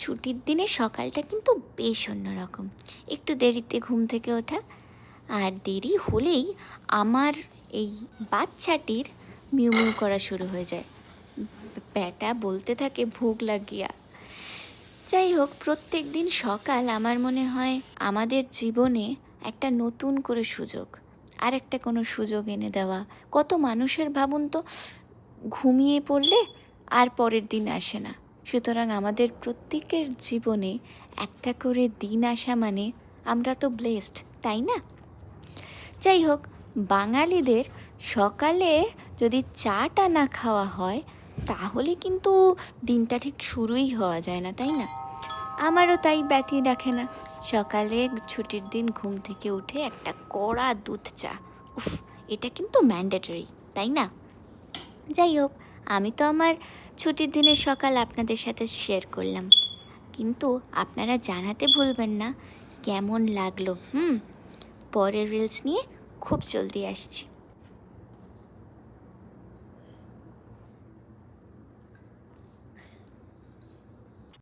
ছুটির দিনে সকালটা কিন্তু বেশ অন্যরকম। একটু দেরিতে ঘুম থেকে ওঠা, আর দেরি হলেই আমার এই বাচ্চাটির মিউ মিউ করা শুরু হয়ে যায়। ব্যাটা বলতে থাকে ভোগ লাগিয়া। যাই হোক, প্রত্যেক দিন সকাল আমার মনে হয় আমাদের জীবনে একটা নতুন করে সুযোগ, আর একটা কোনো সুযোগ এনে দেওয়া। কত মানুষের ভাবুন তো, ঘুমিয়ে পড়লে আর পরের দিন আসে না। সুতরাং আমাদের প্রত্যেকের জীবনে একটা করে দিন আসা মানে আমরা তো ব্লেসড, তাই না? যাই হোক, বাঙালিদের সকালে যদি চাটা না খাওয়া হয় তাহলে কিন্তু দিনটা ঠিক শুরুই হওয়া যায় না, তাই না? আমারও তাই ব্যথি রাখে না। সকালে ছুটির দিন ঘুম থেকে উঠে একটা কড়া দুধ চা, উফ, এটা কিন্তু ম্যান্ডেটরি, তাই না? যাই হোক, আমি তো আমার ছুটির দিনের সকাল আপনাদের সাথে শেয়ার করলাম, কিন্তু আপনারা জানাতে ভুলবেন না কেমন লাগলো। পরের রিলস নিয়ে খুব জলদি আসছি।